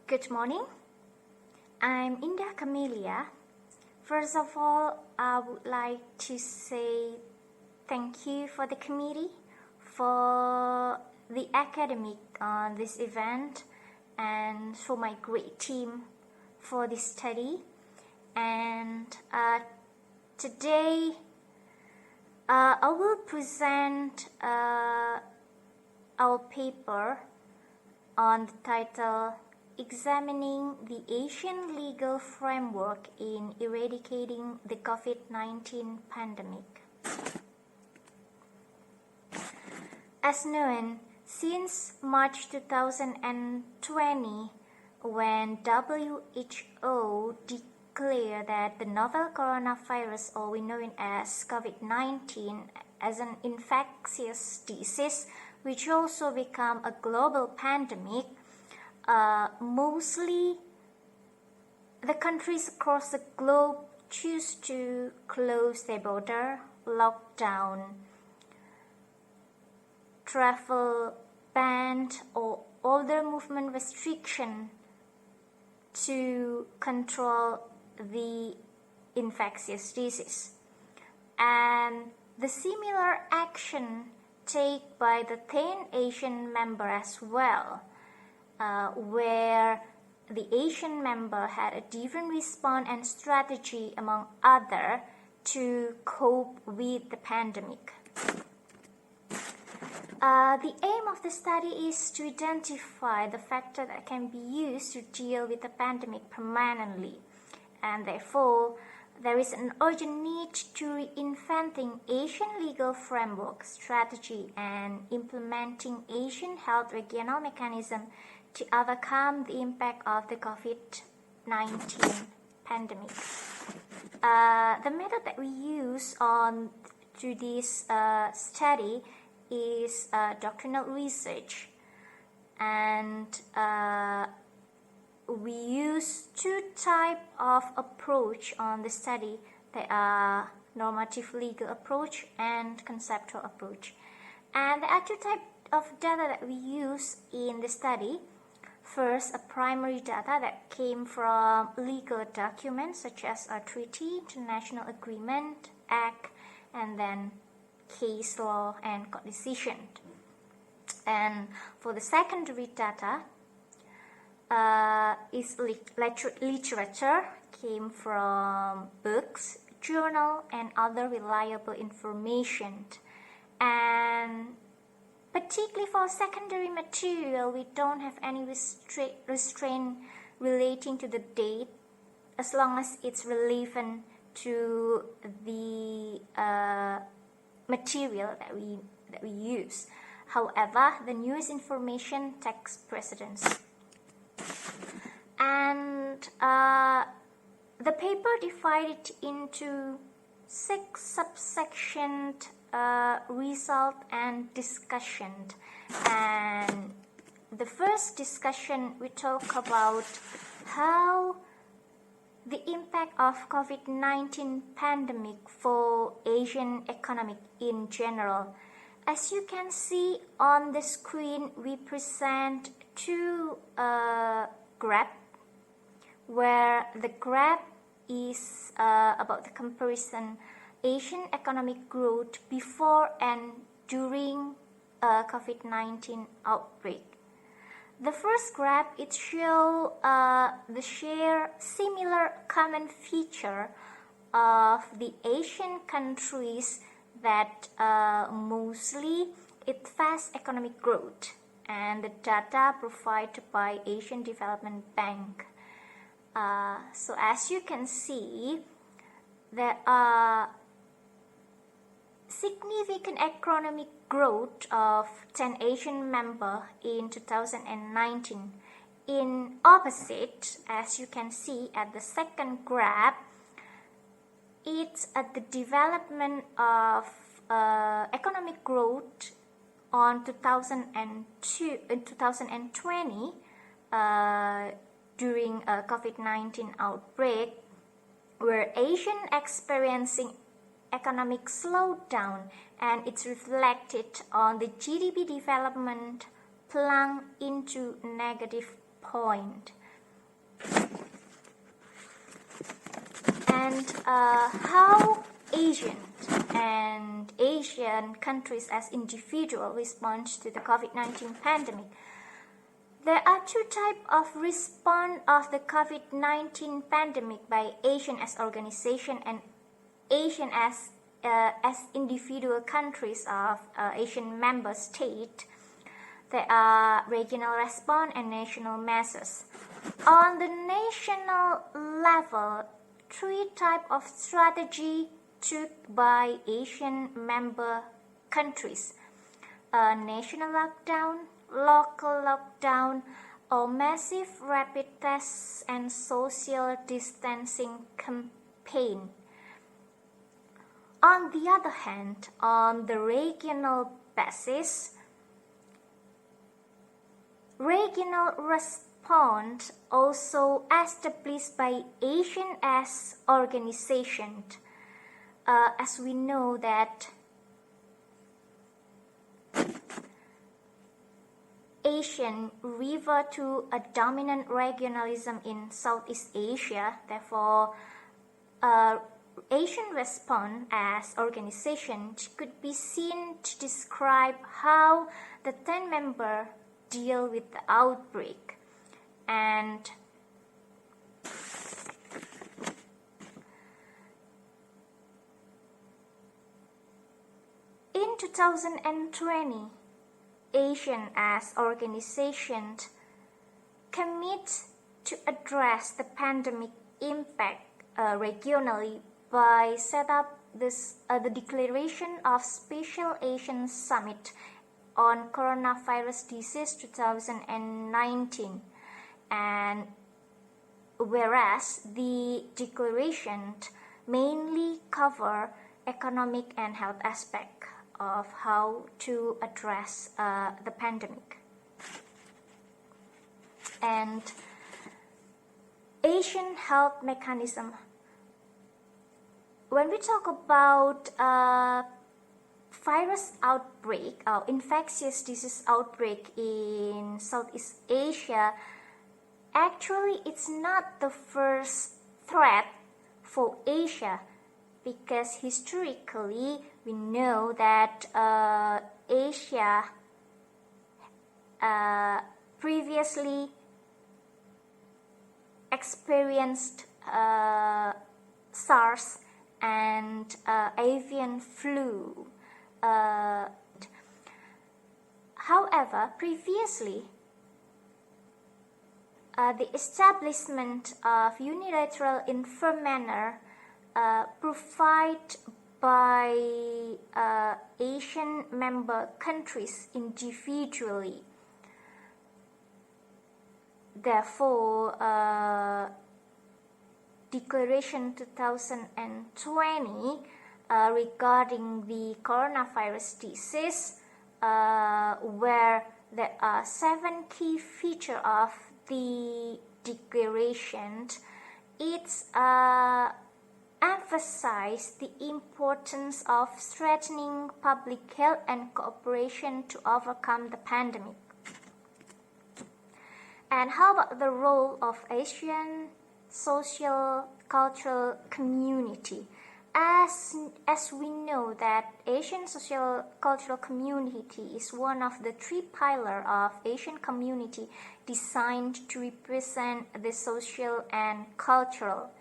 Good morning. I'm Indah Camelia. First of all, I would like to say thank you for the committee for the academic on this event and for my great team for this study. And today I will present our paper on the title Examining the Asian Legal Framework in Eradicating the COVID-19 Pandemic. As known, since March 2020, when WHO declared that the novel coronavirus, or we know it as COVID-19, as an infectious disease, which also became a global pandemic, mostly the countries across the globe choose to close their border, lock down, travel ban, or other movement restriction to control the infectious disease. And the similar action taken by the 10 Asian members as well, where the Asian member had a different response and strategy among others to cope with the pandemic. The aim of the study is to identify the factors that can be used to deal with the pandemic permanently, and therefore there is an urgent need to reinventing Asian legal framework, strategy, and implementing Asian health regional mechanism to overcome the impact of the COVID-19 pandemic. The method that we use on to this study is doctrinal research, and we use two types of approach on the study. They are normative legal approach and conceptual approach. And there are two types of data that we use in the study. First, a primary data that came from legal documents such as a treaty, international agreement, act, and then case law and court decision. And for the secondary data, is literature, came from books, journal, and other reliable information. And particularly for secondary material, we don't have any restraint relating to the date, as long as it's relevant to the material that we use. However, the newest information takes precedence. And the paper divided into 6 subsections, result and discussion. And the first discussion, we talk about how the impact of COVID-19 pandemic for Asian economic in general. As you can see on the screen, we present two graphs, where the graph is about the comparison Asian economic growth before and during COVID-19 outbreak. The first graph, it shows the share similar common feature of the Asian countries that mostly it fast economic growth, and the data provided by Asian Development Bank. So as you can see, there are significant economic growth of 10 Asian members in 2019. In opposite, as you can see at the second graph, it's at the development of economic growth on 2020 during a COVID-19 outbreak, where Asian experiencing economic slowdown, and it's reflected on the GDP development plunged into negative point. and how Asian countries as individuals respond to the COVID-19 pandemic. There are two types of response of the COVID-19 pandemic by Asian as organization and Asian as individual countries of Asian member state. There are regional response and national measures. On the national level, three types of strategy took by Asian member countries: national lockdown, local lockdown, or massive rapid tests and social distancing campaign. On the other hand, on the regional basis, regional response also established by Asian as organization. As we know that Asian refer to a dominant regionalism in Southeast Asia. Therefore, Asian response as organization could be seen to describe how the 10 members deal with the outbreak. And in 2020, Asian as organization commit to address the pandemic impact regionally by set up the Declaration of Special Asian Summit on Coronavirus Disease 2019, and whereas the declaration mainly cover economic and health aspect of how to address the pandemic. And Asian health mechanism. When we talk about virus outbreak or infectious disease outbreak in Southeast Asia, actually it's not the first threat for Asia, because historically we know that Asia previously experienced SARS and avian flu. However, previously, the establishment of unilateral infirm manner provided by Asian member countries individually. Therefore, Declaration 2020 regarding the coronavirus disease, where there are 7 key features of the declaration. It's emphasize the importance of strengthening public health and cooperation to overcome the pandemic. And how about the role of Asian social cultural community? As we know that Asian social cultural community is one of the 3 pillars of Asian community designed to represent the social and cultural.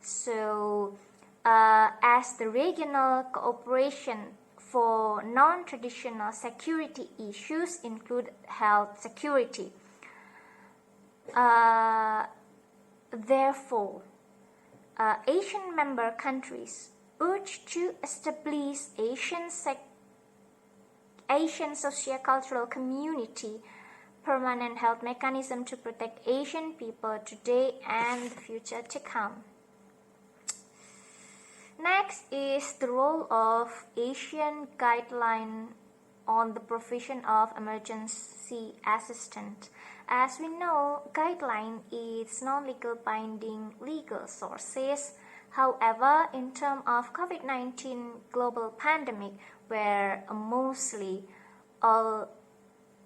So, as the regional cooperation for non-traditional security issues include health security. Therefore, Asian member countries urge to establish Asian socio-cultural community permanent health mechanism to protect Asian people today and the future to come. Next is the role of Asian guideline on the provision of emergency assistance. As we know, guideline is non-legal binding legal sources. However, in terms of COVID-19 global pandemic, where mostly all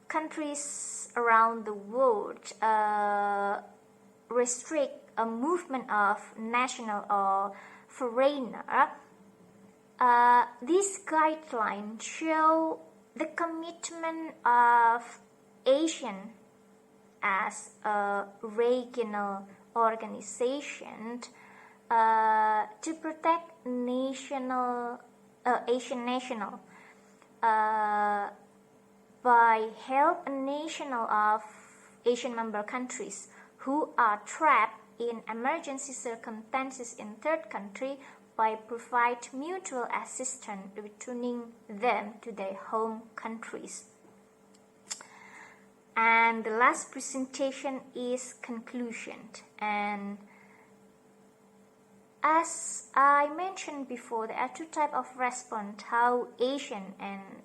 countries around the world restrict a movement of national or foreigner, these guidelines show the commitment of ASEAN as a regional organization to protect Asian national by help a national of Asian member countries who are trapped in emergency circumstances in third country by provide mutual assistance returning them to their home countries. And the last presentation is conclusion. And as I mentioned before, there are two types of response how Asian and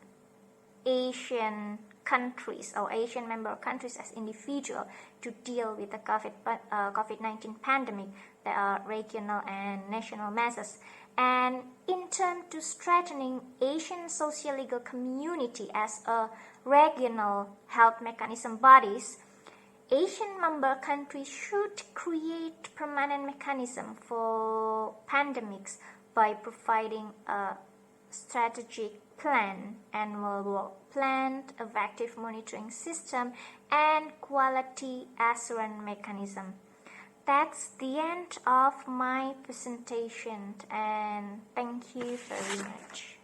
Asian countries or Asian member countries as individual to deal with the COVID-19 pandemic. There are regional and national measures. And in terms to strengthening Asian socio-legal community as a regional health mechanism bodies, Asian member countries should create permanent mechanism for pandemics by providing a strategic plan, annual work plan, effective monitoring system, and quality assurance mechanism. That's the end of my presentation, and thank you very much.